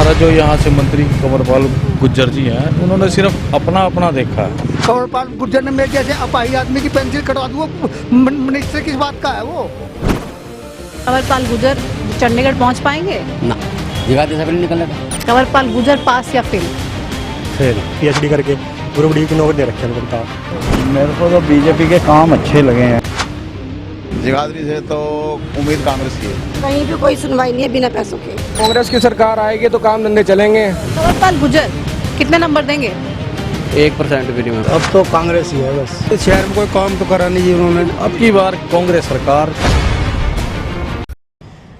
हमारा जो यहाँ से मंत्री कंवरपाल गुर्जर जी हैं, उन्होंने सिर्फ अपना अपना देखा है। कंवरपाल गुर्जर ने मेरे जैसे अपाहिज आदमी की पेंसिल कटवा दूँ, वो मिनिस्टर किस बात का है वो? कंवरपाल गुर्जर चंडीगढ़ पहुंच पाएंगे? ना, जगाधरी से नहीं निकलेगा। कंवरपाल गुर्जर पास या फेल? फेल। PhD करके ग्रुप डी की नौकरी दे रखी है उनको। मेरे को तो बीजेपी के काम अच्छे लगे हैं। जगाधरी से तो उम्मीद कांग्रेस की है। कहीं भी कोई सुनवाई नहीं है बिना पैसों के। कांग्रेस की सरकार आएगी तो काम धंधे चलेंगे। कंवरपाल गुर्जर कितने नंबर देंगे? 1% भी नहीं। अब तो कांग्रेस ही है बस। इस शहर में कोई काम तो करा नहीं उन्होंने। अब की बार कांग्रेस सरकार।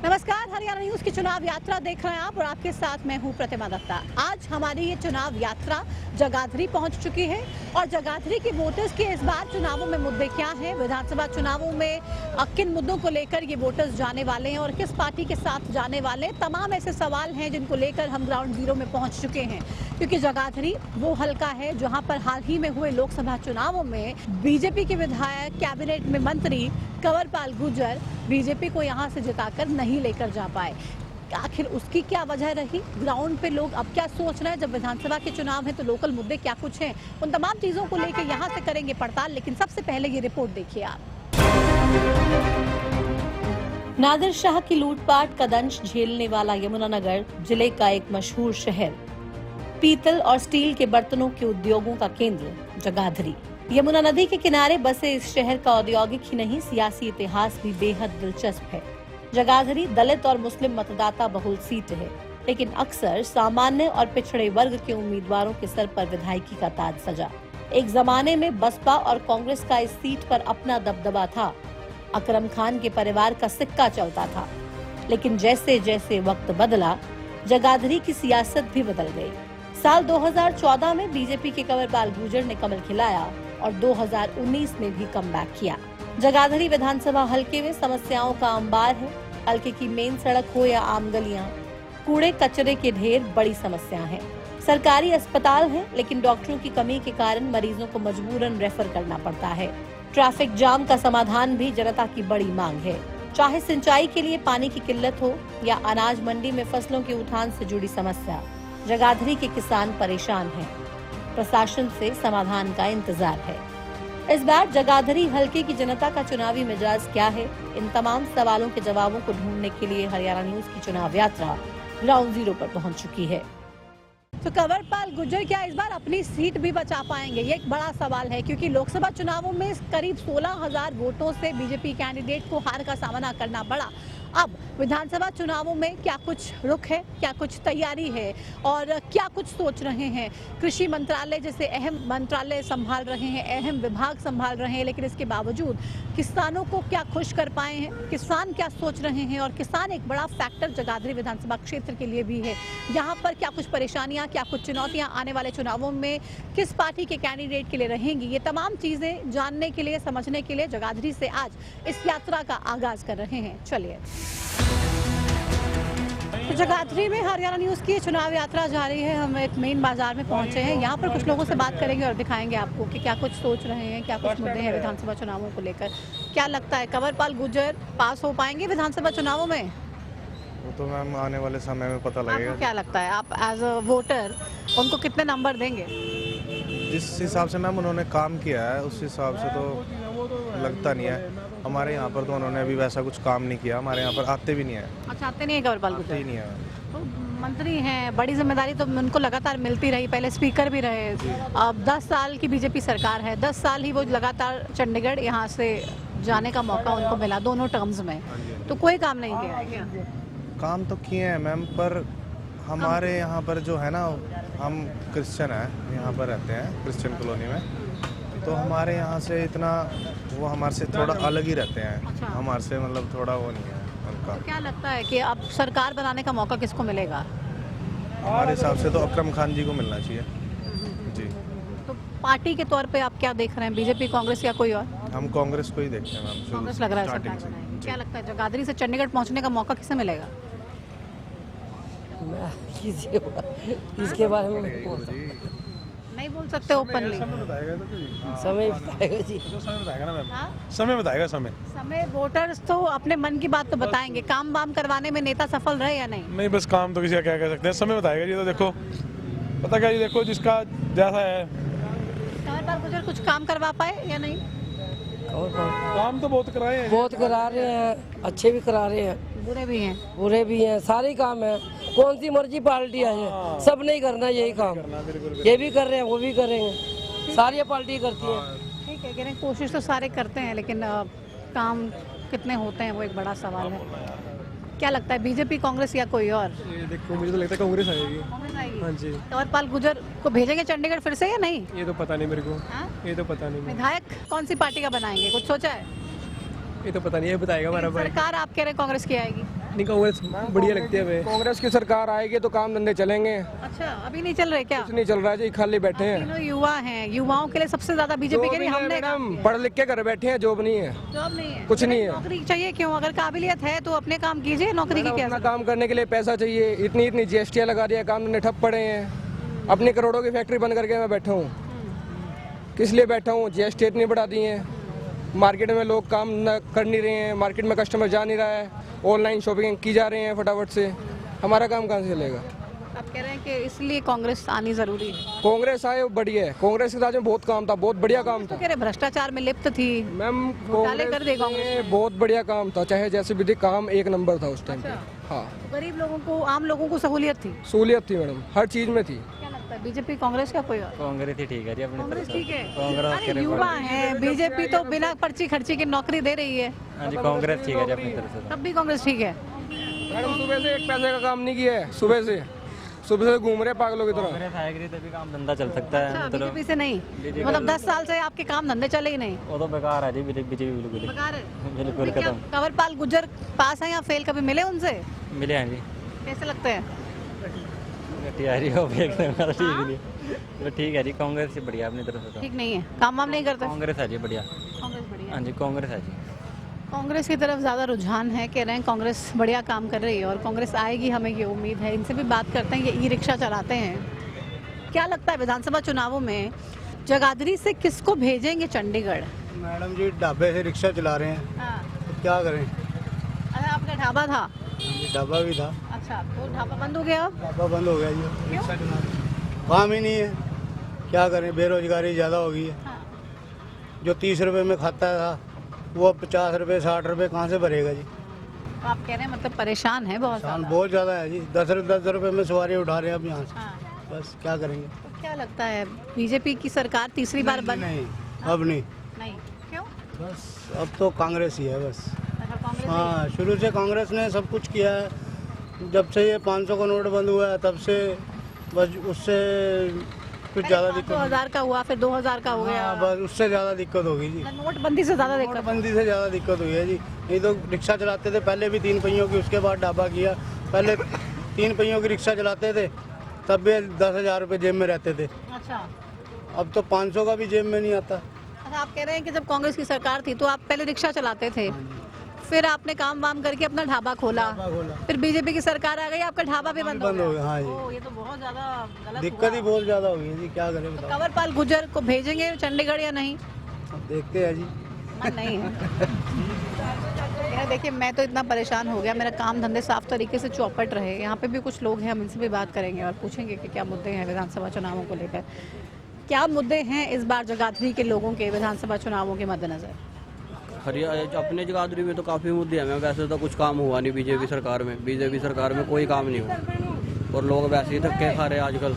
नमस्कार, हरियाणा न्यूज की चुनाव यात्रा देख रहे हैं आप और आपके साथ मैं हूं प्रतिमा दत्ता। आज हमारी ये चुनाव यात्रा जगाधरी पहुंच चुकी है और जगाधरी के वोटर्स के इस बार चुनावों में मुद्दे क्या हैं, विधानसभा चुनावों में किन मुद्दों को लेकर ये वोटर्स जाने वाले हैं और किस पार्टी के साथ जाने वाले हैं, तमाम ऐसे सवाल हैं जिनको लेकर हम ग्राउंड जीरो में पहुंच चुके हैं। क्योंकि जगाधरी वो हलका है जहां पर हाल ही में हुए लोकसभा चुनावों में बीजेपी के विधायक, कैबिनेट में मंत्री कंवरपाल गुर्जर बीजेपी को यहां से जिताकर नहीं लेकर जा पाए। आखिर उसकी क्या वजह रही? ग्राउंड पे लोग अब क्या सोच रहे हैं? जब विधानसभा के चुनाव है तो लोकल मुद्दे क्या कुछ हैं, उन तमाम चीजों को लेकर यहाँ से करेंगे पड़ताल। लेकिन सबसे पहले ये रिपोर्ट देखिए आप। नादिर शाह की लूटपाट का दंश झेलने वाला यमुनानगर जिले का एक मशहूर शहर, पीतल और स्टील के बर्तनों के उद्योगों का केंद्र जगाधरी। यमुना नदी के किनारे बसे इस शहर का औद्योगिक ही नहीं, सियासी इतिहास भी बेहद दिलचस्प है। जगाधरी दलित और मुस्लिम मतदाता बहुल सीट है, लेकिन अक्सर सामान्य और पिछड़े वर्ग के उम्मीदवारों के सर पर विधायकी का ताज सजा। एक जमाने में बसपा और कांग्रेस का इस सीट पर अपना दबदबा था, अकरम खान के परिवार का सिक्का चलता था। लेकिन जैसे जैसे वक्त बदला, जगाधरी की सियासत भी बदल गई। साल 2014 में बीजेपी के कंवरपाल गुर्जर ने कमल खिलाया और 2019 में भी कमबैक किया। जगाधरी विधानसभा हलके में समस्याओं का अंबार है। हलके की मेन सड़क हो या आम गलियां, कूड़े कचरे के ढेर बड़ी समस्या है। सरकारी अस्पताल है, लेकिन डॉक्टरों की कमी के कारण मरीजों को मजबूरन रेफर करना पड़ता है। ट्रैफिक जाम का समाधान भी जनता की बड़ी मांग है। चाहे सिंचाई के लिए पानी की किल्लत हो या अनाज मंडी में फसलों के उठान से जुड़ी समस्या, जगाधरी के किसान परेशान हैं। प्रशासन से समाधान का इंतजार है। इस बार जगाधरी हलके की जनता का चुनावी मिजाज क्या है? इन तमाम सवालों के जवाबों को ढूंढने के लिए हरियाणा न्यूज की चुनाव यात्रा ग्राउंड जीरो पर पहुंच चुकी है। तो कंवरपाल गुर्जर क्या इस बार अपनी सीट भी बचा पाएंगे? ये एक बड़ा सवाल है, क्योंकि लोकसभा चुनावों में करीब 16,000 वोटों से बीजेपी कैंडिडेट को हार का सामना करना पड़ा। अब विधानसभा चुनावों में क्या कुछ रुख है, क्या कुछ तैयारी है और क्या कुछ सोच रहे हैं? कृषि मंत्रालय जैसे अहम मंत्रालय संभाल रहे हैं, अहम विभाग संभाल रहे हैं, लेकिन इसके बावजूद किसानों को क्या खुश कर पाए हैं? किसान क्या सोच रहे हैं? और किसान एक बड़ा फैक्टर जगाधरी विधानसभा क्षेत्र के लिए भी है। यहाँ पर क्या कुछ परेशानियाँ, क्या कुछ चुनौतियाँ आने वाले चुनावों में किस पार्टी के कैंडिडेट के लिए रहेंगी? ये तमाम चीजें जानने के लिए, समझने के लिए जगाधरी से आज इस यात्रा का आगाज कर रहे हैं। चलिए, तो जगाधरी में हरियाणा न्यूज की चुनाव यात्रा जारी है। हम एक मेन बाजार में पहुंचे हैं। यहाँ पर कुछ लोगों से बात करेंगे और दिखाएंगे आपको कि क्या कुछ सोच रहे हैं, क्या कुछ मुद्दे हैं विधानसभा चुनावों को लेकर। क्या लगता है, कंवरपाल गुर्जर पास हो पाएंगे विधानसभा चुनावों में? वो तो मैम आने वाले समय में पता लगेगा। आपको क्या लगता है, आप एज अ वोटर उनको कितने नंबर देंगे? जिस हिसाब से मैम उन्होंने काम किया है उस हिसाब से तो लगता नहीं है। हमारे यहाँ पर तो उन्होंने अभी वैसा कुछ काम नहीं किया, हमारे यहाँ पर आते भी नहीं है। अच्छा, आते नहीं है कंवरपाल गुर्जर? नहीं है। तो मंत्री हैं, बड़ी जिम्मेदारी तो उनको लगातार मिलती रही, पहले स्पीकर भी रहे। अब 10 साल की बीजेपी सरकार है, 10 साल ही वो लगातार चंडीगढ़ यहाँ से जाने का मौका उनको मिला दोनों टर्म्स में, तो कोई काम नहीं किया है क्या? काम तो किए हैं मैम, पर हमारे यहाँ पर जो है ना, हम क्रिश्चियन हैं, यहाँ पर रहते हैं क्रिश्चियन कॉलोनी में, तो हमारे यहाँ से इतना वो हमारे से थोड़ा अलग ही रहते हैं। अच्छा। हमारे से मतलब थोड़ा वो नहीं है उनका। तो क्या लगता है कि अब सरकार बनाने का मौका किसको मिलेगा? हमारे हिसाब से तो अकरम खान जी को मिलना चाहिए जी। तो पार्टी के तौर पे आप क्या देख रहे हैं, बीजेपी, कांग्रेस या कोई और? हम कांग्रेस को ही देखते हैं मैम। कांग्रेस लग रहा है स्टार्टिंग सरकार से। बनाएगी। क्या लगता है जगाधरी से चंडीगढ़ पहुंचने का मौका किसे मिलेगा? इसके बारे में नहीं बोल सकते ओपनली। समय बताएगा जी। समय बताएगा ना मैम, हाँ? समय बताएगा समय। समय वोटर्स तो अपने मन की बात तो बताएंगे, काम वाम करवाने में नेता सफल रहे या नहीं? नहीं बस काम तो किसी का क्या कह सकते हैं, समय बताएगा जी। तो देखो पता क्या जी, देखो जिसका जैसा है। कंवरपाल गुर्जर कुछ काम करवा पाए या नहीं? काम तो बहुत कराए हैं, बहुत करा रहे हैं, अच्छे भी करा रहे हैं, बुरे भी हैं। बुरे भी हैं, सारे ही काम है। कौन सी मर्जी पार्टी आए, सब नहीं करना यही काम। ये भी कर रहे हैं, वो भी करेंगे, सारी पार्टी करती है। ठीक है, कह रहे हैं कोशिश तो सारे करते हैं, लेकिन काम कितने होते हैं वो एक बड़ा सवाल है। क्या लगता है, बीजेपी, कांग्रेस या कोई और? ये देखो मुझे तो लगता है कांग्रेस आएगी। कांग्रेस आएगी। हाँ जी। कंवरपाल गुर्जर को भेजेंगे चंडीगढ़ फिर से या नहीं? ये तो पता नहीं मेरे को, हाँ? ये तो पता नहीं, विधायक कौन सी पार्टी का बनाएंगे, कुछ सोचा है? ये तो पता नहीं, ये बताएगा हमारा भाई। सरकार आप कह रहे हैं कांग्रेस की आएगी? नहीं कांग्रेस बढ़िया लगती है हमें। कांग्रेस की सरकार आएगी तो काम धंधे चलेंगे। अच्छा, अभी नहीं चल रहे क्या? कुछ नहीं चल रहा है जी, खाली बैठे हैं। तीनों युवा हैं, युवाओं के लिए सबसे ज्यादा बीजेपी कह रही है हमने काम मैडम किया। पढ़ लिख के घर बैठे हैं, जॉब नहीं है, जॉब नहीं है, कुछ नहीं है। नौकरी चाहिए क्यों? अगर काबिलियत है तो अपने काम कीजिए, नौकरी की मैडम, क्या अपना जरूरत? काम करने के लिए पैसा चाहिए, इतनी इतनी जीएसटी लगा दिया, काम धंधे ठप पड़े हैं। अपनी करोड़ों की फैक्ट्री बंद करके मैं बैठा हूँ। किस लिए बैठा हूँ? जीएसटी इतनी बढ़ा दी है, मार्केट में लोग काम न कर नहीं रहे हैं, मार्केट में कस्टमर जा नहीं रहा है, ऑनलाइन शॉपिंग की जा रहे हैं फटाफट से। हमारा काम कहाँ से चलेगा? आप कह रहे हैं कि इसलिए कांग्रेस आनी जरूरी है। कांग्रेस आए वो बढ़िया है, कांग्रेस के साथ में बहुत काम था, बहुत बढ़िया काम तो था कह रहे भ्रष्टाचार में लिप्त थी। मैम। घोटाले कर दे कांग्रेस में बहुत बढ़िया काम था, चाहे जैसे भी थी, काम एक नंबर था उस टाइम पे। हाँ, तो गरीब लोगों को, आम लोगों को सहूलियत थी। सहूलियत थी मैडम, हर चीज में थी। क्या लगता है, बीजेपी, कांग्रेस का कोई और? कांग्रेस ही ठीक है जी अपनी कांग्रेस ठीक है। कांग्रेस अरे युवा है, बीजेपी तो बिना पर्ची खर्ची की नौकरी दे रही है, हाँ जी, कांग्रेस ठीक है जी अपनी तरफ से। तब भी कांग्रेस ठीक है। मैडम सुबह से एक पैसे का काम नहीं किया है, सुबह से घूम रहे पागलों की तरह। कांग्रेस आएगी तभी काम धंधा चल सकता है। अच्छा, बीजेपी से नहीं, मतलब 10 साल से आपके काम धंधे चले ही नहीं? वो तो बेकार है जी, बीजेपी बिल्कुल ही। बेकार है। बिल्कुल क्या खत्म। कंवरपाल गुर्जर पास है या फेल? कभी मिले उनसे? मिले हैं जी, कैसे लगते हैं? तैयारी हो ठीक नहीं, तो ठीक है जी, कांग्रेस से बढ़िया अपनी तरफ से। तो ठीक नहीं है, काम वाम नहीं करते? कांग्रेस है जी बढ़िया। कांग्रेस बढ़िया। हाँ जी, कांग्रेस है जी। कांग्रेस की तरफ ज़्यादा रुझान है, कह रहे हैं कांग्रेस बढ़िया काम कर रही है और कांग्रेस आएगी, हमें ये उम्मीद है। इनसे भी बात करते हैं, ये ई रिक्शा चलाते हैं। क्या लगता है विधानसभा चुनावों में जगाधरी से किसको भेजेंगे चंडीगढ़? मैडम जी ढाबे से रिक्शा चला रहे हैं, हाँ। तो क्या करें? अरे आपका ढाबा था? ढाबा भी था, अच्छा, तो ढाबा बंद हो गया अब? ढाबा बंद हो गया जी। रिक्शा चला रहे हैं, काम ही नहीं है, क्या करें? बेरोजगारी ज़्यादा हो गई है। हाँ। जो 30 रुपए में खाता था वो 50 रुपए 60 रुपए कहाँ से भरेगा जी? तो आप कह रहे हैं मतलब परेशान है बहुत नुकसान ज़्यादा। बहुत ज़्यादा है जी। 10 रुपए में सवारी उठा रहे हैं अब यहाँ से, हाँ। बस क्या करेंगे? तो क्या लगता है, बीजेपी की सरकार तीसरी बार बन? नहीं, अब नहीं, नहीं, क्यों? बस अब तो कांग्रेस ही है बस। अच्छा, कांग्रेस ही? हाँ, शुरू से कांग्रेस ने सब कुछ किया है। जब से ये 500 का नोट बंद हुआ है तब से बस उससे कुछ ज़्यादा दिक्कत। 500,000 का हुआ, फिर 2,000 का हो गया। हाँ, बस उससे ज़्यादा दिक्कत होगी जी। नोटबंदी से ज़्यादा दिक्कत। नोटबंदी से ज़्यादा दिक्कत हुई है जी। नहीं तो रिक्शा चलाते थे पहले भी 3 पहियों की, उसके बाद ढाबा किया। पहले 3 पहियों की रिक्शा चलाते थे तब भी 10,000 रुपये जेब में रहते थे, अच्छा, अब तो 500 का भी जेब में नहीं आता। अच्छा, आप कह रहे हैं कि जब कांग्रेस की सरकार थी तो आप पहले रिक्शा चलाते थे, फिर आपने काम वाम करके अपना ढाबा खोला, फिर बीजेपी की सरकार आ गई, आपका ढाबा भी बंद हो गया। हाँ जी, ओह, ये तो बहुत ज्यादा गलत दिक्कत ही हुआ। बहुत ज़्यादा हुई है जी, क्या करें बताओ? कंवरपाल गुर्जर को भेजेंगे चंडीगढ़ या नहीं? अब देखते हैं जी। मन नहीं है। यार देखिए, मैं तो इतना परेशान हो गया, मेरा काम धंधे साफ तरीके से चौपट रहे। यहाँ पे भी कुछ लोग हैं, हम इनसे भी बात करेंगे और पूछेंगे कि क्या मुद्दे हैं विधानसभा चुनावों को लेकर। क्या मुद्दे हैं इस बार जगाधरी के लोगों के विधानसभा चुनावों के मद्देनजर? हरियाणा अपने जगाधरी में तो काफ़ी मुद्दे हैं। वैसे तो कुछ काम हुआ नहीं बीजेपी सरकार में कोई काम नहीं हुआ, और लोग वैसे ही धक्के खा रहे हैं आजकल।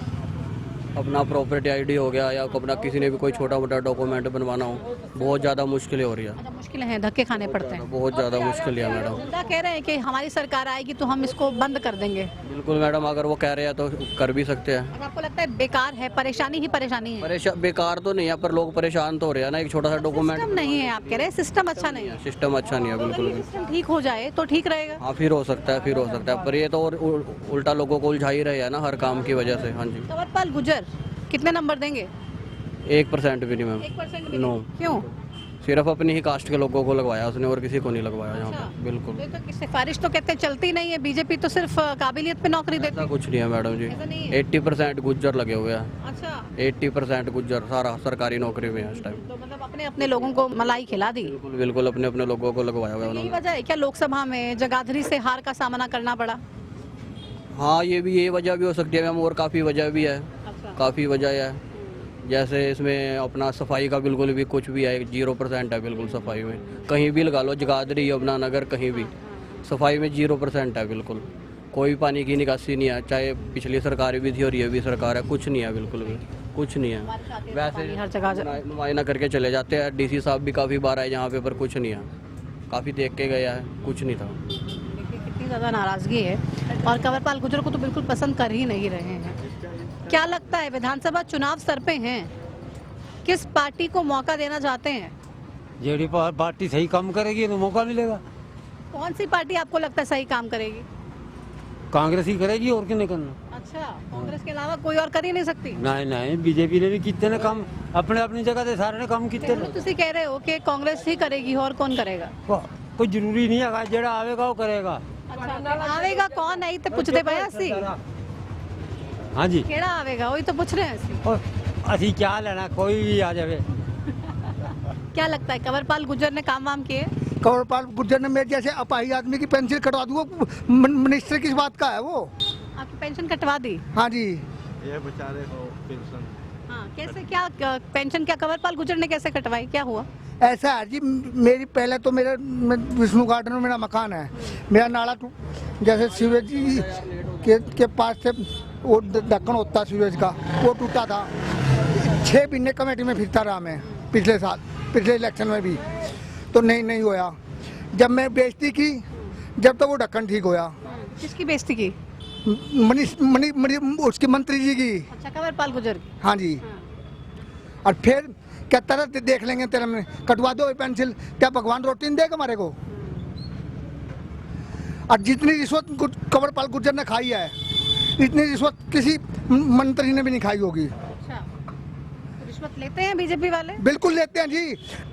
अपना प्रॉपर्टी आईडी हो गया या अपना किसी ने भी कोई छोटा मोटा डॉक्यूमेंट बनवाना हो, बहुत ज़्यादा मुश्किलें हो रही है। अच्छा, मुश्किलें हैं, धक्के खाने पड़ते हैं। बहुत ज़्यादा मुश्किल है मैडम। जनता कह रहे हैं कि हमारी सरकार आएगी तो हम इसको बंद कर देंगे। बिल्कुल मैडम, अगर वो कह रहे हैं तो कर भी सकते हैं। अगर आपको लगता है बेकार है, परेशानी ही परेशानी है? बेकार तो नहीं है, पर लोग परेशान तो हो रहे हैं ना। एक छोटा सा डॉक्यूमेंट सिस्टम नहीं है, आप कह रहे हैं सिस्टम अच्छा नहीं है। सिस्टम अच्छा नहीं है बिल्कुल भी। सिस्टम ठीक हो जाए तो ठीक रहेगा। हाँ, फिर हो सकता है, पर ये तो और उल्टा लोगों को उलझा ही रहे हैं ना हर काम की वजह से। हाँ जी। कंवरपाल गुर्जर कितने नंबर देंगे? 1% भी नहीं मैम। 1% भी नो। क्यों? सिर्फ अपनी ही कास्ट के लोगों को लगवाया उसने और किसी को नहीं लगवाया यहाँ पे। बिल्कुल ये तो सिफारिश तो कहते हैं चलती नहीं है, बीजेपी तो सिर्फ काबिलियत पे नौकरी देती ऐसा है। कुछ नहीं है मैडम जी, ऐसा नहीं है? 80% गुज्जर लगे हुए हैं, अच्छा, 80% गुज्जर सारा सरकारी नौकरी में है इस टाइम। तो मतलब अपने अपने लोगों को मलाई खिला दी। बिल्कुल बिल्कुल अपने अपने लोगों को लगवाया हुआ है यही उन्होंने। वजह है क्या लोकसभा में जगाधरी से हार का सामना करना पड़ा? हाँ ये वजह भी हो सकती है मैम, और काफ़ी वजह भी है, अच्छा, काफ़ी वजह है। जैसे इसमें अपना सफाई का बिल्कुल भी कुछ भी है, 0% है बिल्कुल सफाई में। कहीं भी लगा लो, जगाधरी यमुनानगर कहीं भी सफाई में 0% है बिल्कुल। कोई पानी की निकासी नहीं है, चाहे पिछली सरकार भी थी और ये भी सरकार है, कुछ नहीं है बिल्कुल भी, कुछ नहीं है। वैसे हर जगह मुआयना करके चले जाते हैं, डीसी साहब भी काफ़ी बार आए यहाँ पे, पर कुछ नहीं है। काफ़ी देख के गया है, कुछ नहीं था। देखिए कितनी ज़्यादा नाराज़गी है और कंवरपाल गुर्जर को तो बिल्कुल पसंद कर ही नहीं रहे हैं। क्या लगता है विधानसभा चुनाव सर पे हैं, किस पार्टी को मौका देना चाहते हैं? जेडी पार्टी सही काम करेगी तो मौका मिलेगा। कौन सी पार्टी आपको लगता है सही काम करेगी? कांग्रेस ही करेगी और क्यों नहीं करना। अच्छा, कांग्रेस के अलावा कोई और कर ही नहीं सकती? नहीं नहीं, बीजेपी ने भी कितने ने काम अपने अपनी जगह से सारे ने काम कितने ने। ਤੁਸੀਂ कह रहे हो कि कांग्रेस ही करेगी और कौन करेगा? कोई जरूरी नहीं है, जेड़ा आवेगा वो करेगा। अच्छा, आवेगा कौन नहीं तो पूछते पए ਅਸੀਂ। हाँ जी, ਕਿਹੜਾ ਆਵੇਗਾ वही तो पूछ रहे हैं ਅਸੀਂ। और असी क्या लेना, कोई भी आ जावे। क्या लगता है कंवरपाल गुर्जर ने काम वाम किए? कंवरपाल गुर्जर ने मेरे जैसे अपाहिज आदमी की पेंशन कटवा दूँ, मिनिस्टर किस बात का है वो? आपकी पेंशन कटवा दी? हाँ जी, ये बेचारे को पेंशन हाँ, कैसे क्या पेंशन क्या कंवरपाल गुर्जर ने कैसे कटवाई, क्या हुआ? ऐसा है जी, मेरी पहले तो मेरे विष्णु गार्डन में मेरा मकान है, मेरा नाला जैसे सीवेज के पास से वो ढक्कन होता सीवेज का, वो टूटा था। 6 महीने कमेटी में फिरता रहा मैं, पिछले साल, पिछले इलेक्शन में भी, तो नहीं होया। जब मैं बेइज्जती की, जब तो वो ढक्कन ठीक होया। किसकी बेइज्जती की? उसकी मंत्री जी की। अच्छा, कंवरपाल गुर्जर की। हाँ जी, और फिर क्या तरह देख लेंगे तेरा में कटवा दो पेंसिल, क्या भगवान रोटी नहीं देगा हमारे को? और जितनी रिश्वत कंवरपाल गुर्जर ने खाई है, इतनी रिश्वत किसी मंत्री ने भी नहीं खाई होगी। अच्छा, तो रिश्वत लेते हैं बीजेपी वाले? बिल्कुल लेते हैं जी।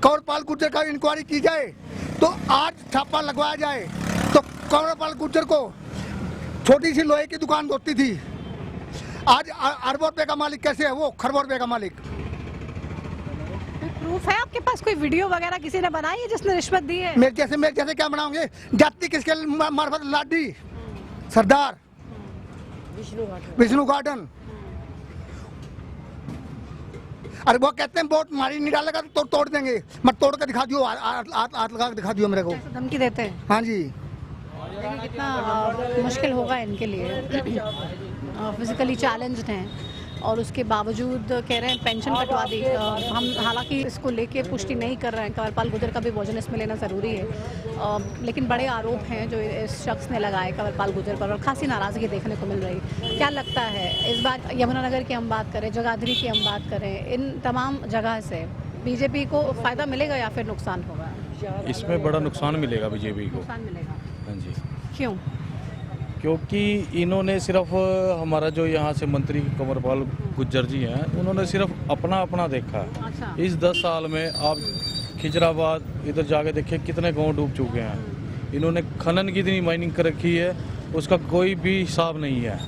कंवरपाल गुर्जर का इंक्वायरी की जाए तो आज छापा लगवाया जाए तो कंवरपाल गुर्जर को छोटी सी लोहे की दुकान होती थी, आज अरबों रुपए का मालिक कैसे है वो, खरबों रुपए का मालिक। प्रूफ है आपके पास, कोई वीडियो वगैरह किसी ने बनाई है जिसने रिश्वत दी है? मेरे जैसे क्या बनाओगे? जाति किसके मार्फत? लाडी सरदार विष्णु गार्डन। अरे वो कहते हैं वोट मारी नहीं डालेगा तो तोड़ देंगे, मत तोड़ कर दिखा दियो, हाथ लगा के दिखा दियो मेरे को। धमकी देते हैं? हाँ जी, देखिए कितना मुश्किल होगा इनके लिए, फिजिकली चैलेंज्ड हैं और उसके बावजूद कह रहे हैं पेंशन कटवा दी। हम हालांकि इसको लेके पुष्टि नहीं कर रहे हैं, कंवरपाल गुर्जर का भी भोजन इसमें लेना ज़रूरी है, लेकिन बड़े आरोप हैं जो इस शख्स ने लगाए कंवरपाल गुर्जर पर और खासी नाराज़गी देखने को मिल रही। क्या लगता है इस बार यमुनानगर की हम बात करें, जगाधरी की हम बात करें, इन तमाम जगह से बीजेपी को फ़ायदा मिलेगा या फिर नुकसान होगा? इसमें बड़ा नुकसान मिलेगा बीजेपी को। नुकसान मिलेगा। हाँ जी, क्यों? क्योंकि इन्होंने सिर्फ हमारा जो यहाँ से मंत्री कंवरपाल गुर्जर जी हैं, उन्होंने सिर्फ अपना देखा है। अच्छा, इस 10 साल में आप खिजराबाद इधर जाके देखिए कितने गांव डूब चुके हैं। इन्होंने खनन की इतनी माइनिंग कर रखी है, उसका कोई भी हिसाब नहीं है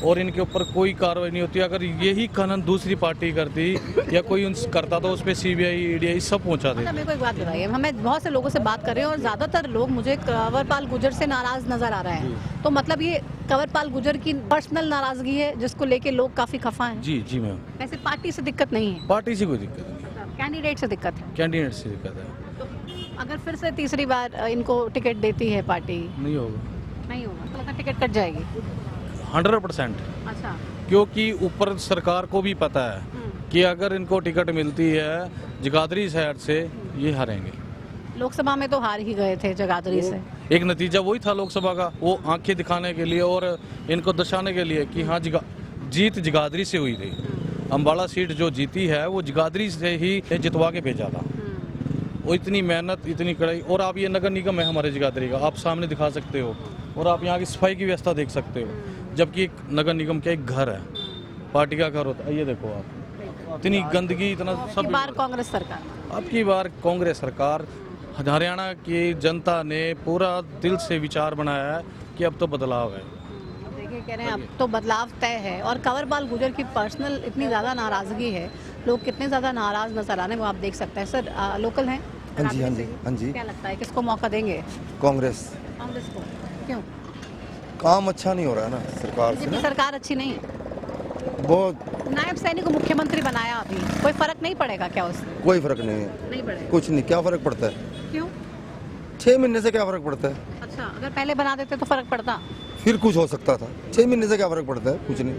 और इनके ऊपर कोई कार्रवाई नहीं होती। अगर यही खनन दूसरी पार्टी करती या कोई करता तो उस पर CBI EDI सब पहुंचा देते। मेरे को एक बात बताइए, हमें बहुत से लोगों से बात कर रहे हैं और ज़्यादातर लोग मुझे कंवरपाल गुर्जर से नाराज़ नज़र आ रहे हैं, तो मतलब ये कंवरपाल गुर्जर की पर्सनल नाराज़गी है जिसको लेके लोग काफ़ी खफा हैं? जी मैम, वैसे पार्टी से दिक्कत नहीं है? पार्टी से कोई दिक्कत नहीं, कैंडिडेट से दिक्कत है? कैंडिडेट से दिक्कत है। तो अगर फिर से तीसरी बार इनको टिकट देती है पार्टी? नहीं होगा, नहीं होगा तो लगता टिकट कट जाएगी? 100%। अच्छा, क्योंकि ऊपर सरकार को भी पता है कि अगर इनको टिकट मिलती है जगाधरी साइड से, ये हारेंगे। लोकसभा में तो हार ही गए थे जगाधरी से। एक नतीजा वही था लोकसभा का, वो आंखें दिखाने के लिए और इनको दर्शाने के लिए कि हाँ जीत जगाधरी से हुई थी। अम्बाला सीट जो जीती है वो जगाधरी से ही जितवा के भेजा था। वो इतनी मेहनत, इतनी कड़ाई, और आप ये नगर निगम है हमारे जगाधरी का, आप सामने दिखा सकते हो और आप यहाँ की सफाई की व्यवस्था देख सकते हो, जबकि एक नगर निगम का एक घर है, पार्टी का घर होता है। ये देखो आप, इतनी गंदगी, इतना सब। बार कांग्रेस सरकार, अब की बार कांग्रेस सरकार, हरियाणा की जनता ने पूरा दिल से विचार बनाया है कि अब तो बदलाव है। देखिए कह रहे हैं अब तो बदलाव तय है। और कंवरपाल गुर्जर की पर्सनल इतनी ज़्यादा नाराज़गी है, लोग कितने ज़्यादा नाराज़ नजर आ रहे हैं वो आप देख सकते हैं। सर लोकल हैं? हाँ जी, हाँ जी, हाँ जी। क्या लगता है किसको मौका देंगे? कांग्रेस। कांग्रेस को क्यों? काम अच्छा नहीं हो रहा है ना सरकार से बीजेपी ना, सरकार अच्छी नहीं है। बहुत नायब सैनी को मुख्यमंत्री बनाया, अभी कोई फर्क नहीं पड़ेगा क्या उससे? कोई फर्क नहीं है, नहीं पड़ेगा। कुछ नहीं। क्या फर्क पड़ता है? क्यों? 6 महीने से क्या फर्क पड़ता है? अच्छा, अगर पहले बना देते तो फर्क पड़ता। फिर कुछ हो सकता था। 6 महीने से क्या फर्क पड़ता है? कुछ नहीं।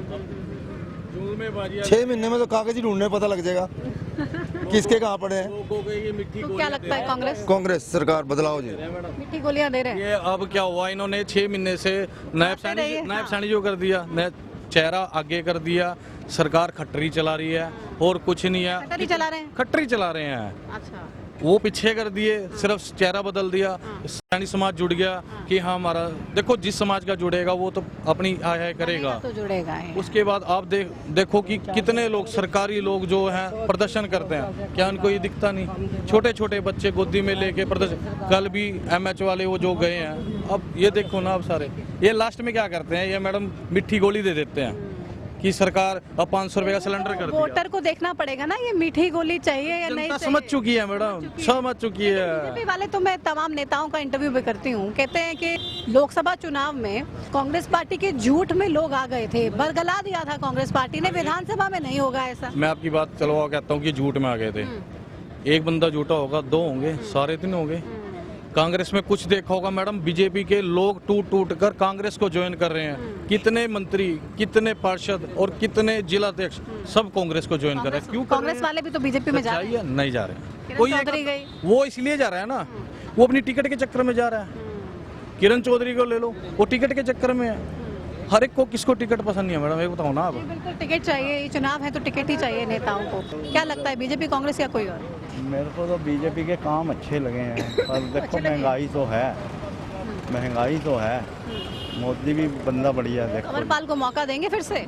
6 महीने में तो कागज ही ढूंढने पता लग जाएगा किसके कहाँ पड़े हैं। तो क्या लगता है कांग्रेस? कांग्रेस सरकार बदलाव जी। मिट्टी गोलियां दे रहे हैं। ये अब क्या हुआ, इन्होंने 6 महीने से नायब सैनी जो कर दिया, नया चेहरा आगे कर दिया, सरकार खट्टरी चला रही है और कुछ नहीं है। खट्टरी चला रहे हैं? खट्टरी चला रहे हैं। अच्छा, वो पीछे कर दिए, सिर्फ चेहरा बदल दिया। सैनी समाज जुड़ गया कि हाँ हमारा, देखो जिस समाज का जुड़ेगा वो तो अपनी आय आय करेगा, तो जुड़ेगा ही। उसके बाद आप देखो कि कितने लोग, सरकारी लोग जो हैं प्रदर्शन करते हैं, क्या उनको ये दिखता नहीं? छोटे छोटे बच्चे गोदी में लेके प्रदर्शन, कल भी MH वाले वो जो गए हैं, अब ये देखो ना, अब सारे ये लास्ट में क्या करते हैं, ये मैडम मिट्टी गोली दे देते हैं कि सरकार अब 500 रुपए का सिलेंडर कर दिया। वोटर को देखना पड़ेगा ना, ये मीठी गोली चाहिए या नहीं जनता चाहिए। समझ चुकी है मैडम, समझ चुकी है। बीजेपी वाले तो, मैं तमाम नेताओं का इंटरव्यू भी करती हूँ, कहते हैं कि लोकसभा चुनाव में कांग्रेस पार्टी के झूठ में लोग आ गए थे, बरगला दिया था कांग्रेस पार्टी ने, विधानसभा में नहीं होगा ऐसा। मैं आपकी बात चलो कहता हूँ कि झूठ में आ गए थे। एक बंदा झूठा होगा, 2 होंगे, सारे 3 होंगे। कांग्रेस में कुछ देखा होगा मैडम, बीजेपी के लोग टूट टूट कर कांग्रेस को ज्वाइन कर रहे हैं। कितने मंत्री, कितने पार्षद और कितने जिला अध्यक्ष सब कांग्रेस को ज्वाइन कर रहे हैं। क्यों? कांग्रेस वाले भी तो बीजेपी में जा रहे हैं। नहीं जा रहे। किरण चौधरी गई, वो इसलिए जा रहा है ना, वो अपनी टिकट के चक्कर में जा रहा है। किरण चौधरी को ले लो, वो टिकट के चक्कर में है। हर एक को, किसको टिकट पसंद नहीं है मैडम, ये बताओ ना आप। बिल्कुल टिकट चाहिए, ये चुनाव है तो टिकट ही चाहिए नेताओं को। क्या लगता है बीजेपी, कांग्रेस या कोई और? मेरे को तो बीजेपी के काम अच्छे लगे हैं, पर देखो महंगाई तो है, महंगाई तो है। मोदी भी बंदा बढ़िया है। देखो कंवरपाल को मौका देंगे फिर से?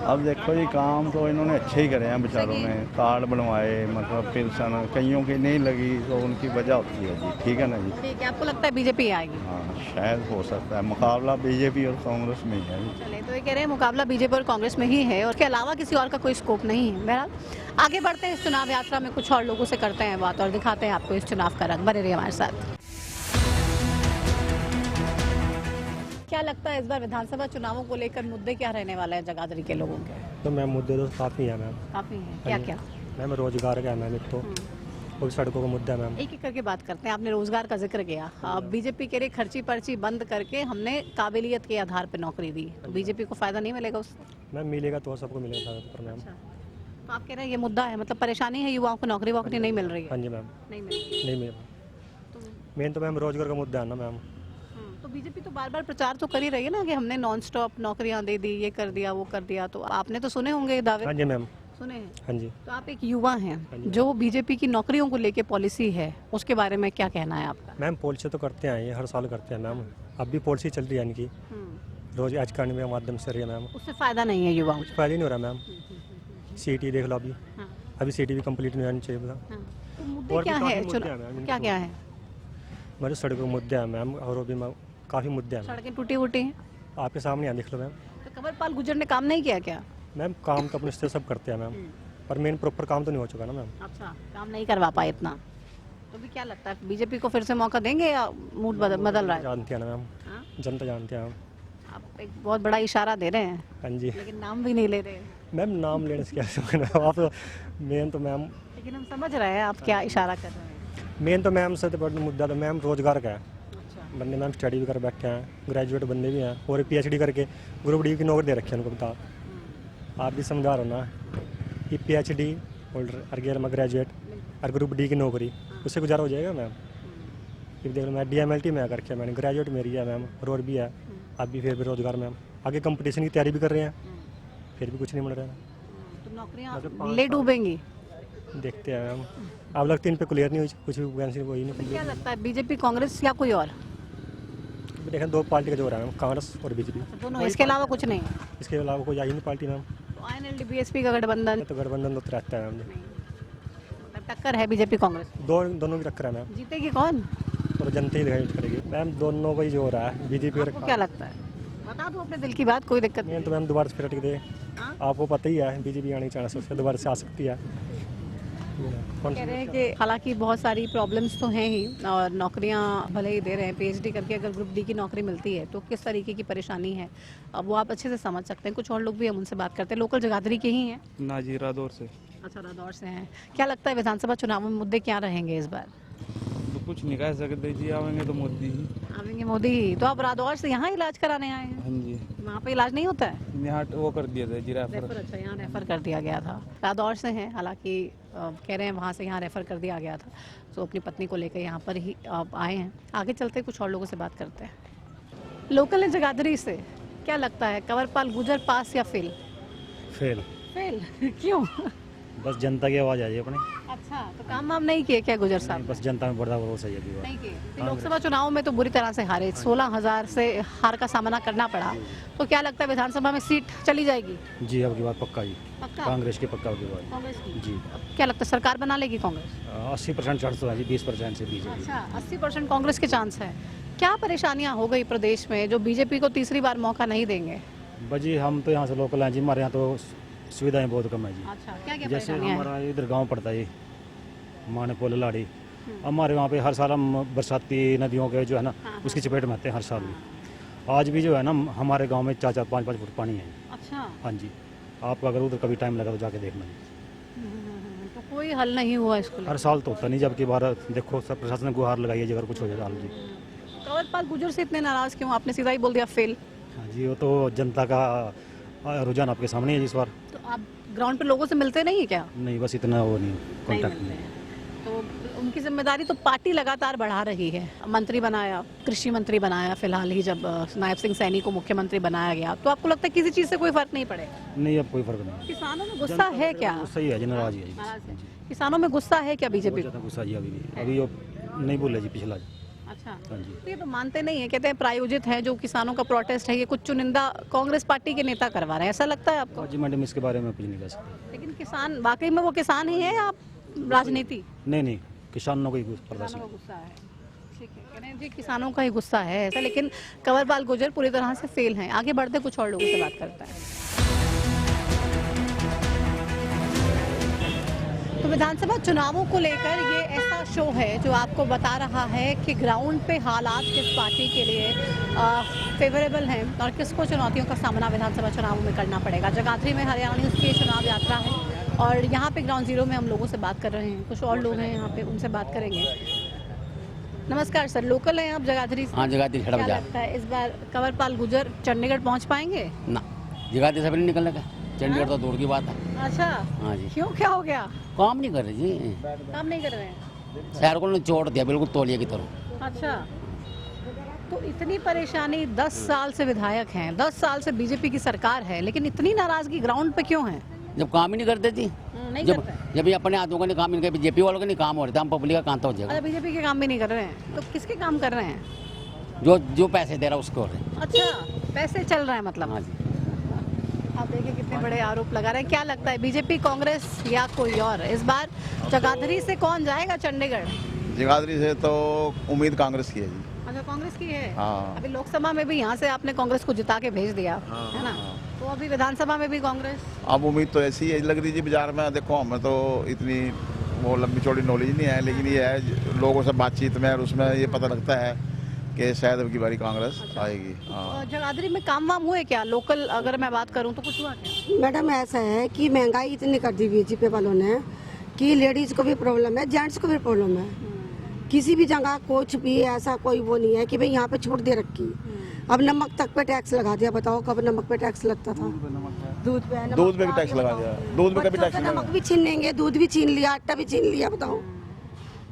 अब देखो जी, काम तो इन्होंने अच्छे ही करे हैं बेचारों ने, कार्ड बनवाए, मतलब पेंशन कईयों की नहीं लगी तो उनकी वजह होती है जी। ठीक है ना जी? ठीक है, आपको लगता है बीजेपी आएगी? हाँ, शायद हो सकता है। मुकाबला बीजेपी और कांग्रेस में ही है जी। चले, तो ये कह रहे हैं मुकाबला बीजेपी और कांग्रेस में ही है और उसके अलावा किसी और का कोई स्कोप नहीं है। बहरहाल आगे बढ़ते हैं इस चुनाव यात्रा में, कुछ और लोगों से करते हैं बात और दिखाते हैं आपको इस चुनाव का रंग। बने रहिए हमारे साथ। क्या लगता है इस बार विधानसभा चुनावों को लेकर मुद्दे क्या रहने वाले हैं जगाधरी के लोगों के? तो मैम मुद्दे तो काफ़ी हैं मैम। काफी हैं, क्या क्या? मैम रोजगार का है मैम, एक तो और सड़कों का मुद्दा है मैम। एक एक करके बात करते हैं। आपने रोजगार का जिक्र किया, बीजेपी के लिए खर्ची पर्ची बंद करके हमने काबिलियत के आधार पर नौकरी दी, तो बीजेपी को फायदा नहीं मिलेगा उससे? मैम मिलेगा तो सबको मिलेगा पर मैम। तो आप कह रहे हैं ये मुद्दा है, मतलब परेशानी है, युवाओं को नौकरी वोकरी नहीं मिल रही है? हाँ जी मैम, नहीं मिल रही। नहीं मिलेगा। मेन तो मैम रोजगार का मुद्दा है ना मैम। तो बीजेपी तो बार बार प्रचार तो कर ही रही है ना कि हमने नॉन स्टॉप नौकरियां दे दी, ये कर दिया, वो कर दिया, तो आपने तो सुने होंगे ये दावे? हाँ जी मैम, सुने हैं। हाँ जी। तो आप एक युवा हैं, जो बीजेपी की नौकरियों को लेके पॉलिसी है उसके बारे में क्या कहना है आपका? मैम पॉलिसी तो करते हैं, ये हर साल करते हैं मैम। अब भी पॉलिसी चल रही है इनकी, रोज आज करने के माध्यम से रही है मैम। उससे फायदा नहीं है युवाओं को? फायदा नहीं हो रहा मैम। सीटी देख लो, अभी सीटी भी कंप्लीट नहीं होनी चाहिए। तो मुद्दे क्या है, क्या क्या है? मेरे सड़कों के मुद्दे हैं मैम, और भी काफ़ी मुद्दे हैं। सड़कें टूटी फूटी हैं आपके सामने यहाँ देख लो मैम। तो कंवरपाल गुर्जर ने काम नहीं किया क्या? मैम काम तो अपने से सब करते हैं मैम, पर मेन प्रॉपर काम तो नहीं हो चुका ना मैम। अच्छा, काम नहीं करवा पाए इतना। तो भी क्या लगता है बीजेपी को फिर से मौका देंगे या मूड बदल रहा है? जानते हैं ना मैम, हाँ? जनता जानते हैं हम। आप एक बहुत बड़ा इशारा दे रहे हैं। हाँ जी लेकिन नाम भी नहीं ले रहे। मैम, नाम लेने से क्या समझना आप, मेन तो मैम, लेकिन हम समझ रहे हैं आप क्या इशारा कर रहे हैं। मेन तो मैम सबसे बड़ा मुद्दा तो मैम रोजगार का है। बंदे मैम स्टडी भी कर बैठे हैं, ग्रेजुएट बंदे भी हैं और PhD करके ग्रुप डी की नौकरी दे रखी है उनको। बता आप भी समझा रहे हो ना कि PhD होल्डर और गैर में ग्रेजुएट और ग्रुप डी की नौकरी, उससे गुजारा हो जाएगा मैम? फिर देख लो मैं DMLT में कर रखा, मैंने ग्रेजुएट मेरी है मैम, और भी है। आप भी फिर बेरोजगार मैम, आगे कंपटीशन की तैयारी भी कर रहे हैं, फिर भी कुछ नहीं मिल रहा है। तो नौकरियाँ ले डूबेंगी? देखते हैं मैम, आप लगती है इन पे क्लियर नहीं हुई, कुछ भी वैकेंसी कोई नहीं। क्या लगता है बीजेपी, कांग्रेस या कोई और? देखें 2 पार्टी का जो हो रहा है मैम, कांग्रेस और बीजेपी। दोनों, इसके अलावा कुछ नहीं? इसके अलावा कोई आई नहीं पार्टी मैम। तो आईएनएलडी बीएसपी का गठबंधन तो गठबंधन तो रहता है मैम, मतलब टक्कर है बीजेपी कांग्रेस, दोनों की टक्कर है मैम, जीतेगी कौन? और जनता ही डिसाइड करेगी मैम, दोनों का ही जो हो रहा है बीजेपी आपको क्या लगता है? बता दो अपने दिल की बात, कोई दिक्कत नहीं। तो मैम दोबारा से फिर टिक दे, आपको पता ही है बीजेपी आने की चांस है, दोबारा से आ सकती है। कह रहे हैं कि हालांकि बहुत सारी प्रॉब्लम्स तो हैं ही, और नौकरियां भले ही दे रहे हैं, पीएचडी करके अगर ग्रुप डी की नौकरी मिलती है तो किस तरीके की परेशानी है अब वो आप अच्छे से समझ सकते हैं। कुछ और लोग भी हम उनसे बात करते हैं, लोकल जगाधरी के ही हैं। नाजीरा दौर से अच्छा, रादौर से हैं। क्या लगता है विधानसभा चुनाव में मुद्दे क्या रहेंगे इस बार? तो कुछ नहीं कह सकते जी, आवेंगे तो मोदी ही। आवेंगे मोदी ही। तो आप रादौर से यहाँ इलाज कराने आए हैं? हाँ जी, वहाँ पे इलाज नहीं होता है? यहाँ वो कर दिया था जी रेफर। अच्छा, यहाँ रेफर कर दिया गया था। रादौर से हैं, हालांकि कह रहे हैं वहाँ से यहाँ रेफर कर दिया गया था, तो अपनी पत्नी को लेकर यहाँ पर ही आए हैं। आगे चलते कुछ और लोगों से बात करते हैं। लोकल है जगाधरी से, क्या लगता है कंवरपाल गुर्जर पास या फेल? फेल। फेल क्यों? बस जनता की आवाज़ आई अपने। अच्छा, तो काम वाम नहीं किए क्या गुर्जर साहब? बस जनता में बड़ा भरोसा है नहीं किए। लोकसभा चुनाव में तो बुरी तरह से हारे, 16,000 से हार का सामना करना पड़ा, तो क्या लगता है विधानसभा में सीट चली जाएगी? जी, अब की बात पक्का जी, पक्का? कांग्रेस की पक्का की बात कांग्रेस की? जी। क्या लगता है सरकार बना लेगी कांग्रेस? 80% चांस तो है जी, 20% से बीजेपी। अच्छा, 80% कांग्रेस के चांस है। क्या परेशानियां हो गई प्रदेश में जो बीजेपी को तीसरी बार मौका नहीं देंगे? बस जी, हम तो यहाँ से लोकल हैं जी, हमारे यहाँ तो सुविधाएं बहुत कम है जी। अच्छा, क्या क्या जैसे परेशानियां हैं? हमारा इधर गांव पड़ता है माने पोल लाड़ी, हमारे वहाँ पे हर साल हम बरसाती नदियों के जो है ना उसकी चपेट में आते हैं हर साल। आज भी जो है ना हमारे गांव में 4-4, 5-5 फुट पानी है। अच्छा, हाँ जी, आपको अगर उधर कभी टाइम लगा तो जाके देखना। तो कोई हल नहीं हुआ इसको लेकर? हर साल तो होता नहीं, जबकि बार देखो सब प्रशासन ने गुहार लगाई है अगर कुछ हो जाए हाल जी। कंवरपाल गुर्जर से इतने नाराज क्यों? आपने सीधा ही बोल दिया फेल। हाँ जी, वो तो जनता का रुझान आपके सामने है इस बार। तो आप ग्राउंड पे लोगों से मिलते नहीं है क्या? नहीं, बस इतना वो नहीं कॉन्टैक्ट मिलते नहीं। हैं। तो उनकी जिम्मेदारी तो पार्टी लगातार बढ़ा रही है। मंत्री बनाया, कृषि मंत्री बनाया, फिलहाल ही जब नायब सिंह सैनी को मुख्यमंत्री बनाया गया, तो आपको लगता है किसी चीज़ से कोई फर्क नहीं पड़ेगा? नहीं, अब कोई फर्क नहीं। किसानों में गुस्सा है क्या? सही है जी, नाराज है जी। नाराज है। किसानों में गुस्सा है क्या बीजेपी को? गुस्सा जी अभी वो नहीं बोले जी पिछला जी। अच्छा, हाँ जी। तो ये तो मानते नहीं है, कहते हैं प्रायोजित है, जो किसानों का प्रोटेस्ट है ये कुछ चुनिंदा कांग्रेस पार्टी के नेता करवा रहे हैं, ऐसा लगता है आपको? जी मैडम, इसके बारे में कुछ नहीं कह सकते। लेकिन किसान वाकई में वो किसान ही है या राजनीति? नहीं, किसानों को ही प्रदर्शन। किसानों का गुस्सा है, ठीक है, कह रहे हैं जी किसानों का ही गुस्सा है ऐसा। लेकिन कंवरपाल गुर्जर पूरी तरह से फेल हैं। आगे बढ़ते कुछ और लोगों से बात करता है। तो विधानसभा चुनावों को लेकर ये ऐसा शो है जो आपको बता रहा है कि ग्राउंड पे हालात किस पार्टी के लिए फेवरेबल हैं और किसको चुनौतियों का सामना विधानसभा चुनावों में करना पड़ेगा। जगाधरी में हरियाणा न्यूज़ की चुनाव यात्रा है और यहाँ पे ग्राउंड जीरो में हम लोगों से बात कर रहे हैं। कुछ और लोग हैं यहाँ पे, उनसे बात करेंगे। नमस्कार सर, लोकल हैं आप जगाधरी से? हाँ, जगाधरी खड़ा क्या बाजार। लगता है इस बार कंवरपाल गुर्जर चंडीगढ़ पहुँच पाएंगे? ना, जगाधरी से भी नहीं निकलने का, चंडीगढ़ तो दूर की बात है। अच्छा, हाँ जी। क्यों, क्या हो गया? काम नहीं कर रहे जी, काम नहीं कर रहे हैं? शहर को छोड़ दिया बिल्कुल तौलिया की तरह। अच्छा, तो इतनी परेशानी, 10 साल से विधायक हैं, 10 साल से बीजेपी की सरकार है, लेकिन इतनी नाराजगी ग्राउंड पे क्यों है? जब काम ही नहीं करते जी, नहीं जब करते। जब ये अपने आदमियों का नहीं काम, इनके बीजेपी वालों का नहीं काम हो रहा था, हम पब्लिक का काम तो हो अच्छा, जाएगा। बीजेपी के काम भी नहीं कर रहे हैं, तो किसके काम कर रहे हैं? जो पैसे दे रहा है उसको हो रहे हैं। अच्छा, पैसे चल रहे हैं मतलब। हाँ जी। आप देखिए कितने बड़े आरोप लगा रहे हैं। क्या लगता है बीजेपी, कांग्रेस या कोई और? इस बार जगाधरी से कौन जाएगा चंडीगढ़? जगाधरी से तो उम्मीद कांग्रेस की है जी। अच्छा, कांग्रेस की है। हाँ। अभी लोकसभा में भी यहाँ से आपने कांग्रेस को जिता के भेज दिया, है ना? तो अभी विधानसभा में भी कांग्रेस? अब उम्मीद तो ऐसी है लग रही जी बाजार में। देखो हमें तो इतनी वो लंबी चौड़ी नॉलेज नहीं है, लेकिन ये है लोगों से बातचीत में और उसमें ये पता लगता है कि शायद अब की बारी कांग्रेस आएगी। हाँ। जगाधरी में काम वाम हुए क्या? लोकल अगर मैं बात करूं तो कुछ हुआ क्या? मैडम ऐसा है कि महंगाई इतनी कर दी बीजेपी वालों ने कि लेडीज को भी प्रॉब्लम है, जेंट्स को भी प्रॉब्लम है। किसी भी जगह कुछ भी ऐसा कोई वो नहीं है कि भाई यहाँ पे छूट दे रखी। अब नमक तक पे टैक्स लगा दिया, बताओ कब नमक पे टैक्स लगता था? दूध पे भी टैक्स लगा दिया, दूध पे भी टैक्स लगा। नमक भी छीन लेंगे, दूध भी छीन लिया, आटा भी छीन लिया, बताओ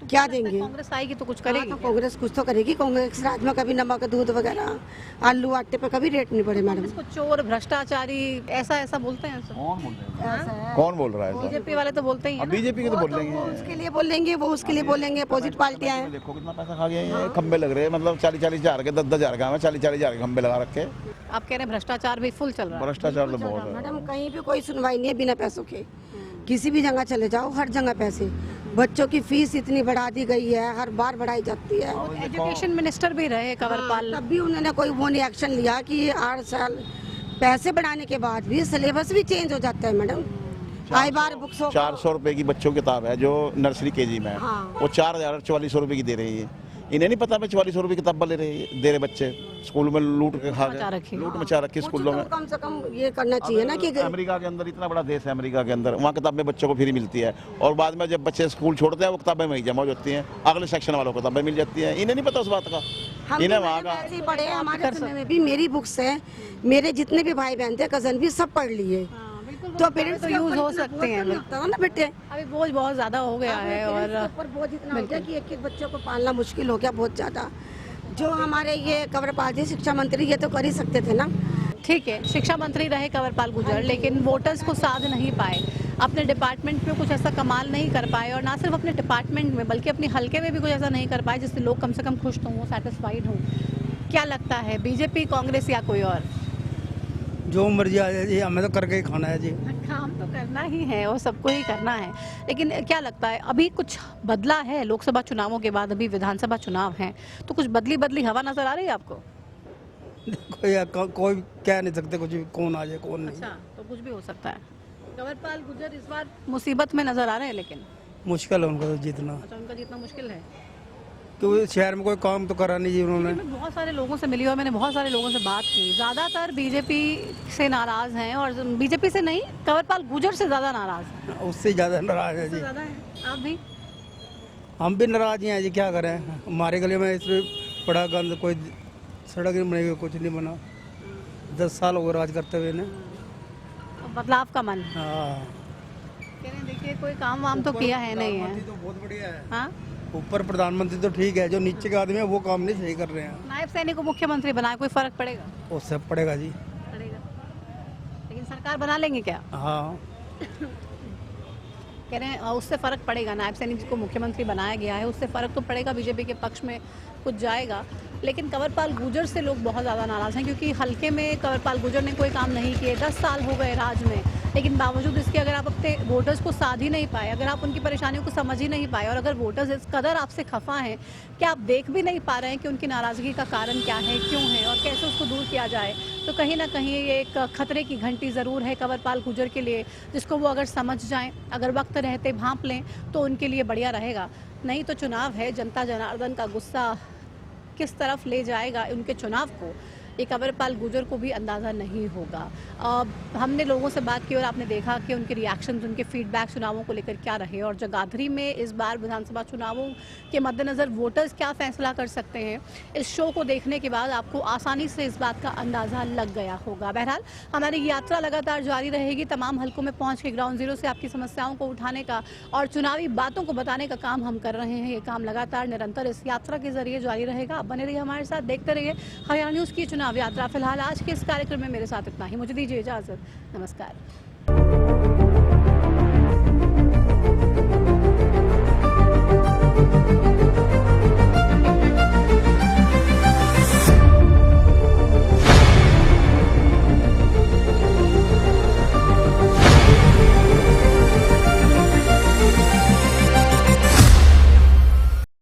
क्या देंगे? कांग्रेस आएगी तो कुछ हाँ, करेगी? तो कांग्रेस कुछ तो करेगी। कांग्रेस राज में कभी नमक, दूध वगैरह, आलू, आटे पे कभी रेट नहीं बढ़े मैडम। इसको चोर, भ्रष्टाचारी ऐसा बोलते हैं सब। कौन बोल रहा है ऐसा? बीजेपी वाले तो बोलते ही हैं ना। बीजेपी के तो बोलेंगे, उसके लिए बोलेंगे, वो उसके लिए बोलेंगे, अपोजिट पार्टियां हैं। देखो कितना पैसा खा गया ये, खंबे लग रहे हैं, मतलब 40-40 हज़ार के, 10-10 हज़ार का, 40-40 हज़ार के खंबे लगा रखे। आप कह रहे हैं भ्रष्टाचार भी फुल चल रहा है। भ्रष्टाचार तो बहुत है। मैडम कहीं भी कोई सुनवाई नहीं है बिना पैसों के। किसी भी जगह चले जाओ, हर जगह पैसे। बच्चों की फीस इतनी बढ़ा दी गई है, हर बार बढ़ाई जाती है। एजुकेशन मिनिस्टर भी रहे कंवरपाल, तब भी उन्होंने कोई वो नहीं एक्शन लिया कि 8 साल पैसे बढ़ाने के बाद भी सिलेबस भी चेंज हो जाता है मैडम। आई बार बुक्स 400 रुपए की बच्चों की किताब है जो नर्सरी केजी में है, हाँ। वो 4,044 रुपए की दे रही है। इन्हें नहीं पता मैं 44 रुपए की किताब दे रहे बच्चे स्कूल में लूट के खा गए, लूट मचा रखी स्कूलों में। कम से कम ये करना चाहिए ना कि अमेरिका के अंदर, इतना बड़ा देश है अमेरिका के अंदर, वहाँ किताबें बच्चों को फ्री मिलती है और बाद में जब बच्चे स्कूल छोड़ते हैं वो किताबें वहीं जमा हो जाती हैं, अगले सेक्शन वालों को किताबें मिल जाती हैं। इन्हें नहीं पता उस बात का, इन्हें वहाँ का। ऐसे ही पढ़े, हमारे समय में भी मेरी बुक्स है, मेरे जितने भी भाई बहन थे, कजन भी सब पढ़ लिए। तो पेरेंट्स तो यूज हो सकते हैं ना बेटे। अभी बोझ बहुत ज्यादा हो गया है और बोझ इतना हो गया कि एक बच्चों को पालना मुश्किल हो गया बहुत ज्यादा। जो हमारे ये कंवरपाल जी शिक्षा मंत्री, ये तो कर ही सकते थे ना। ठीक है, शिक्षा मंत्री रहे कंवरपाल गुर्जर, लेकिन वोटर्स को साध नहीं पाए, अपने डिपार्टमेंट में कुछ ऐसा कमाल नहीं कर पाए, और ना सिर्फ अपने डिपार्टमेंट में बल्कि अपने हलके में भी कुछ ऐसा नहीं कर पाए जिससे लोग कम से कम खुश तो हों, सेटिस्फाइड हों। क्या लगता है, बीजेपी, कांग्रेस या कोई और? जो मर्जी आ जाए जी, हमें तो करके ही खाना है जी। काम तो करना ही है और सबको ही करना है, लेकिन क्या लगता है अभी कुछ बदला है? लोकसभा चुनावों के बाद अभी विधानसभा चुनाव हैं, तो कुछ बदली हवा नजर आ रही है आपको? देखो यार, कोई कह नहीं सकते कुछ भी, कौन आ जाए कौन नहीं। अच्छा, तो कुछ भी हो सकता है। कंवरपाल गुर्जर इस बार मुसीबत में नजर आ रहे हैं, लेकिन मुश्किल है उनको तो जीतना। अच्छा, उनका जीतना मुश्किल है क्योंकि शहर में कोई काम तो करा नहीं जी उन्होंने। मैं बहुत सारे लोगों से मिली और मैंने बहुत सारे लोगों से बात की, ज़्यादातर बीजेपी से नाराज़ हैं, और बीजेपी से नहीं, कंवरपाल गुर्जर से ज़्यादा नाराज़ हैं। उससे ज़्यादा नाराज है जी। ज़्यादा है। आप भी? हम भी नाराज ही हैं जी, क्या करें। हमारे गले में इस बड़ा गंद, कोई सड़क नहीं बनेगी, कुछ नहीं बना। 10 साल हो गए राज करते हुए ने। बदलाव का मन। हाँ, कह रहे हैं देखिए कोई काम वाम तो किया है नहीं है। तो बहुत बढ़िया है। हाँ, ऊपर प्रधानमंत्री तो ठीक है, जो नीचे के आदमी है वो काम नहीं सही कर रहे हैं। नायब सैनिक को मुख्यमंत्री बनाए, कोई फर्क पड़ेगा? उससे पड़ेगा जी। पड़ेगा, लेकिन सरकार बना लेंगे क्या? हाँ, कह रहे हैं उससे फ़र्क पड़ेगा। नायब सैनिक जी को मुख्यमंत्री बनाया गया है, उससे फ़र्क तो पड़ेगा, बीजेपी के पक्ष में कुछ जाएगा। लेकिन कंवरपाल गुर्जर से लोग बहुत ज़्यादा नाराज़ हैं, क्योंकि हल्के में कंवरपाल गुर्जर ने कोई काम नहीं किए, 10 साल हो गए राज में, लेकिन बावजूद इसके अगर आप अपने वोटर्स को साध ही नहीं पाए, अगर आप उनकी परेशानियों को समझ ही नहीं पाए, और अगर वोटर्स इस कदर आपसे खफा हैं कि आप देख भी नहीं पा रहे हैं कि उनकी नाराज़गी का कारण क्या है, क्यों है, और कैसे उसको दूर किया जाए, तो कहीं ना कहीं ये एक खतरे की घंटी ज़रूर है कंवरपाल गुर्जर के लिए, जिसको वो अगर समझ जाएं, अगर वक्त रहते भांप लें, तो उनके लिए बढ़िया रहेगा। नहीं तो चुनाव है, जनता जनार्दन का गुस्सा किस तरफ ले जाएगा उनके चुनाव को, ये कंवरपाल गुर्जर को भी अंदाज़ा नहीं होगा। हमने लोगों से बात की और आपने देखा कि उनके रिएक्शंस, उनके फीडबैक चुनावों को लेकर क्या रहे, और जगाधरी में इस बार विधानसभा चुनावों के मद्देनज़र वोटर्स क्या फैसला कर सकते हैं, इस शो को देखने के बाद आपको आसानी से इस बात का अंदाज़ा लग गया होगा। बहरहाल हमारी यात्रा लगातार जारी रहेगी, तमाम हलकों में पहुँच के ग्राउंड ज़ीरो से आपकी समस्याओं को उठाने का और चुनावी बातों को बताने का काम हम कर रहे हैं। ये काम लगातार निरंतर इस यात्रा के जरिए जारी रहेगा। आप बने रहिए हमारे साथ, देखते रहिए हरियाणा न्यूज़ की चुनाव यात्रा। फिलहाल आज के इस कार्यक्रम में मेरे साथ इतना ही, मुझे दीजिए इजाज़त, नमस्कार।